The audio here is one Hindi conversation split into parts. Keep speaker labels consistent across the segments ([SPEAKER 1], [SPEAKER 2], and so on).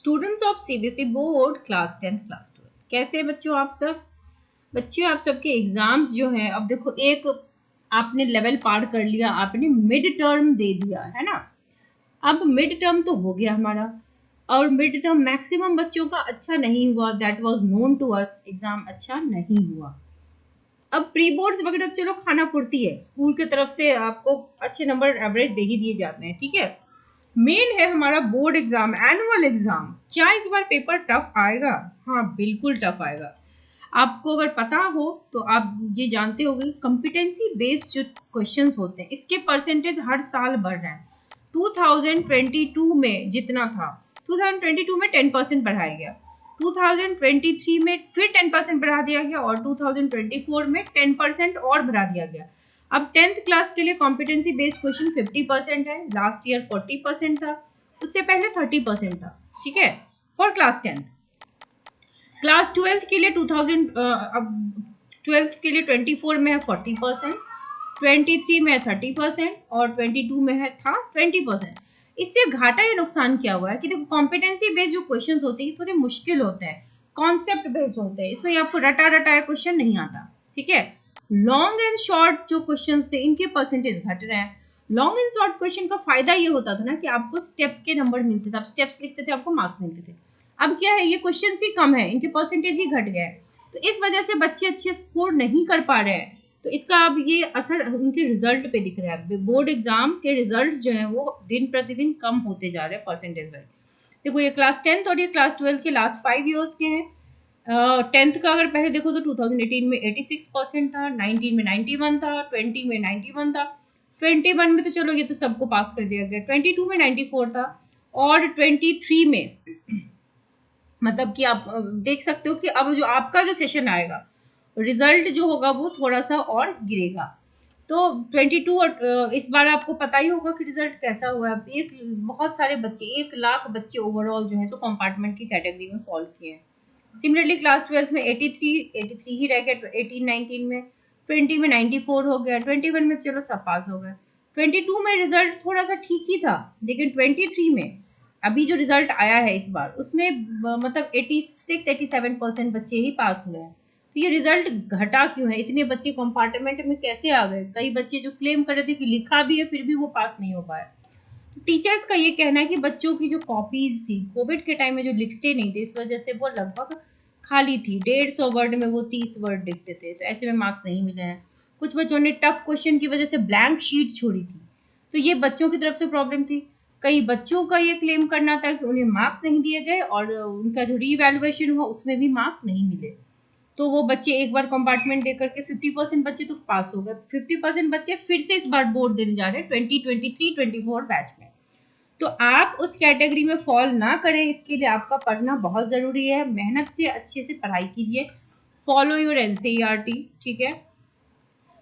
[SPEAKER 1] Students of CBSE board class 10 class 12 कैसे बच्चों आप सब। बच्चों आप सबके एग्जाम्स जो हैं, अब देखो एक आपने लेवल पार कर लिया, आपने मिड टर्म दे दिया है ना। अब मिड टर्म तो हो गया हमारा, और मिड टर्म मैक्सिमम बच्चों का अच्छा नहीं हुआ, that was known to us, exam अच्छा नहीं हुआ। अब प्री बोर्ड्स वगैरह चलो खाना पूर्ति है, स्कूल की तरफ से आपको अच्छे नंबर एवरेज दे ही दिए जाते हैं, ठीक है। मेन है हमारा बोर्ड एग्जाम, एनुअल एग्जाम। क्या इस बार पेपर टफ आएगा? हाँ बिल्कुल टफ आएगा। आपको अगर पता हो तो आप ये जानते होंगे, कॉम्पिटेंसी बेस्ड जो क्वेश्चंस होते हैं इसके परसेंटेज हर साल बढ़ रहे हैं। 2022 में जितना था, 2022 में 10% बढ़ाया गया, 2023 में फिर 10% बढ़ा दिया गया, और 2024 में 10% और बढ़ा दिया गया। अब 10th क्लास के लिए कॉम्पिटेंसी बेस्ड क्वेश्चन 50% है, लास्ट ईयर 40% था, उससे पहले 30% था, ठीक है, for class 10th। Class 12th के लिए 12th के लिए 24 में है 40%, 23 में है 30%, और 22 में है था 20%। इससे घाटा या नुकसान क्या हुआ है कि देखो, कॉम्पिटेंसी बेस्ड जो क्वेश्चन होते हैं थोड़े मुश्किल होते हैं, कॉन्सेप्ट बेस्ड होते हैं, इसमें आपको रटा रटाया क्वेश्चन नहीं आता, ठीक है। लॉन्ग एंड शॉर्ट जो क्वेश्चन थे इनके परसेंटेज घट रहे हैं। लॉन्ग एंड शॉर्ट क्वेश्चन का फायदा ये होता था ना कि आपको स्टेप के नंबर मिलते थे, आप स्टेप्स लिखते थे, आपको मार्क्स मिलते थे। अब क्या है, ये क्वेश्चन ही कम है, इनके परसेंटेज ही घट गए, तो इस वजह से बच्चे अच्छे स्कोर नहीं कर पा रहे हैं। तो इसका अब ये असर उनके रिजल्ट पे दिख रहा है। बोर्ड एग्जाम के रिजल्ट्स जो हैं वो दिन प्रतिदिन कम होते जा रहे हैं परसेंटेज वाइज। देखो ये क्लास 10th और ये क्लास 12 के लास्ट 5 ईयर्स के हैं। 10th का अगर पहले देखो तो 2018 में 86% था, 19 में 91 था, 20 में 91 था, 21 में तो चलो ये तो सबको पास कर दिया गया, 22 में 94 था, और 23 में मतलब कि आप देख सकते हो कि अब जो आपका जो सेशन आएगा, रिजल्ट जो होगा वो थोड़ा सा और गिरेगा। तो 22 और इस बार आपको पता ही होगा कि रिजल्ट कैसा हुआ है। एक बहुत सारे बच्चे, 1 लाख बच्चे ओवरऑल जो है सो कंपार्टमेंट की कैटेगरी में फॉल किए हैं। सिमिलरली क्लास 12 में 83 ही रह गया, 18-19 में, 20 में 94 हो गया, 21 में चलो सब पास हो गए, 22 में रिजल्ट थोड़ा सा ठीक ही था, लेकिन 23 में अभी जो रिजल्ट आया है इस बार उसमें मतलब 86-87% बच्चे ही पास हुए हैं। तो ये रिजल्ट घटा क्यों है? इतने बच्चे कंपार्टमेंट में कैसे आ गए? कई बच्चे जो क्लेम कर रहे थे कि लिखा भी है फिर भी वो पास नहीं हो पाए। टीचर्स का ये कहना है कि बच्चों की जो कॉपीज थी कोविड के टाइम में जो लिखते नहीं थे, इस वजह से वो लगभग खाली थी, 150 वर्ड में वो 30 वर्ड लिखते थे, तो ऐसे में मार्क्स नहीं मिले हैं। कुछ बच्चों ने टफ क्वेश्चन की वजह से ब्लैंक शीट छोड़ी थी, तो ये बच्चों की तरफ से प्रॉब्लम थी। कई बच्चों का ये क्लेम करना था कि उन्हें मार्क्स नहीं दिए गए, और उनका जो रीवैल्यूएशन हुआ उसमें भी मार्क्स नहीं मिले। तो वो बच्चे एक बार कंपार्टमेंट दे करके 50% बच्चे तो पास हो गए, 50% बच्चे फिर से इस बार बोर्ड देने जा रहे हैं 2023-24 बैच में। तो आप उस कैटेगरी में फॉल ना करें, इसके लिए आपका पढ़ना बहुत ज़रूरी है। मेहनत से अच्छे से पढ़ाई कीजिए, फॉलो योर एनसीईआरटी, ठीक है।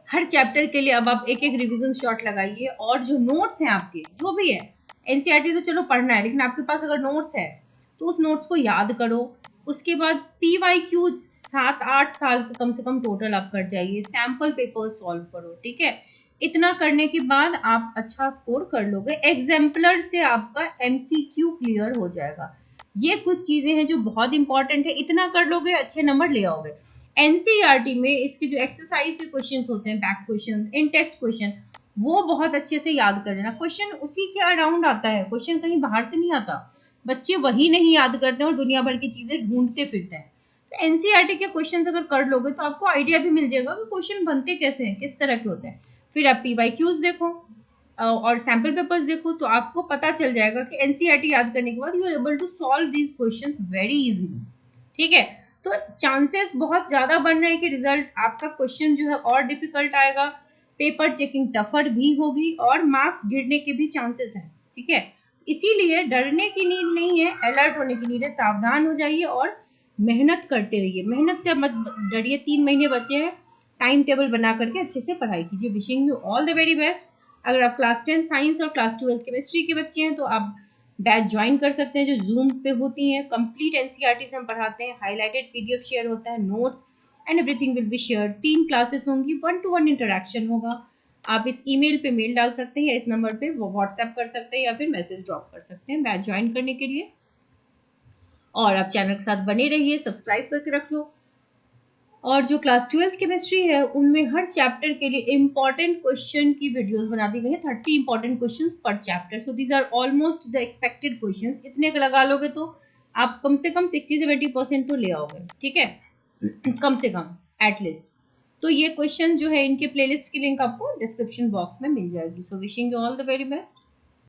[SPEAKER 1] हर चैप्टर के लिए अब आप एक एक रिवीजन शॉट लगाइए, और जो नोट्स हैं आपके जो भी है, एनसीईआरटी तो चलो पढ़ना है, लेकिन आपके पास अगर नोट्स है तो उस नोट्स को याद करो। उसके बाद PYQ 7-8 साल के कम से कम टोटल आप कर जाइए, सैम्पल पेपर सॉल्व करो, ठीक है। इतना करने के बाद आप अच्छा स्कोर कर लोगे, एग्जाम्पलर से आपका MCQ क्लियर हो जाएगा। ये कुछ चीजें हैं जो बहुत इंपॉर्टेंट है, इतना कर लोगे अच्छे नंबर ले आओगे। एनसीईआरटी में इसके जो एक्सरसाइज के क्वेश्चंस होते हैं, बैक क्वेश्चंस, इन टेक्स्ट क्वेश्चन, वो बहुत अच्छे से याद कर लेना। क्वेश्चन उसी के अराउंड आता है, क्वेश्चन कहीं बाहर से नहीं आता। बच्चे वही नहीं याद करते और दुनिया भर की चीजें ढूंढते फिरते हैं। तो एनसीईआरटी के क्वेश्चंस अगर कर लोगे तो आपको आइडिया भी मिल जाएगा कि क्वेश्चन बनते कैसे हैं, किस तरह के होते हैं। फिर आप PYQs देखो और सैम्पल पेपर्स देखो, तो आपको पता चल जाएगा कि एनसीईआरटी याद करने के बाद you are able to solve these questions very easily, ठीक है। तो चांसेस बहुत ज्यादा बन रहे हैं कि रिजल्ट आपका क्वेश्चन जो है और डिफिकल्ट आएगा, पेपर चेकिंग टफर भी होगी, और मार्क्स गिरने के भी चांसेस हैं, ठीक है। इसीलिए डरने की नीड नहीं है, अलर्ट होने की नीड है। सावधान हो जाइए और मेहनत करते रहिए, मेहनत से मत डरिए। 3 महीने बचे हैं, टाइम टेबल बना करके अच्छे से पढ़ाई कीजिए। Wishing you all the very best. अगर आप क्लास 10 साइंस और क्लास 12 केमिस्ट्री के बच्चे हैं तो आप बैच ज्वाइन कर सकते हैं जो जूम पे होती हैं। कंप्लीट एनसीईआरटी से हम पढ़ाते हैं, हाईलाइटेड PDF शेयर होता है, notes and everything will be share. 3 classes होंगी, 1-to-1 इंटरेक्शन होगा। आप इस ईमेल पे मेल डाल सकते हैं या इस नंबर पे व्हाट्सएप कर सकते हैं या फिर मैसेज ड्रॉप कर सकते हैं बैच ज्वाइन करने के लिए। और आप चैनल के साथ बने रहिए, सब्सक्राइब करके रख लो। और जो क्लास 12th केमिस्ट्री है उनमें हर चैप्टर के लिए इंपॉर्टेंट क्वेश्चन की वीडियोस बना दी गई है, 30 इंपॉर्टेंट क्वेश्चंस पर chapter. So these are almost the expected questions. इतने का लगा लोगे तो आप कम से कम 60-70% तो ले आओगे, ठीक है, कम से कम एटलीस्ट। तो ये क्वेश्चन जो है इनके प्लेलिस्ट की लिंक आपको डिस्क्रिप्शन बॉक्स में मिल जाएगी। So wishing you all the very best.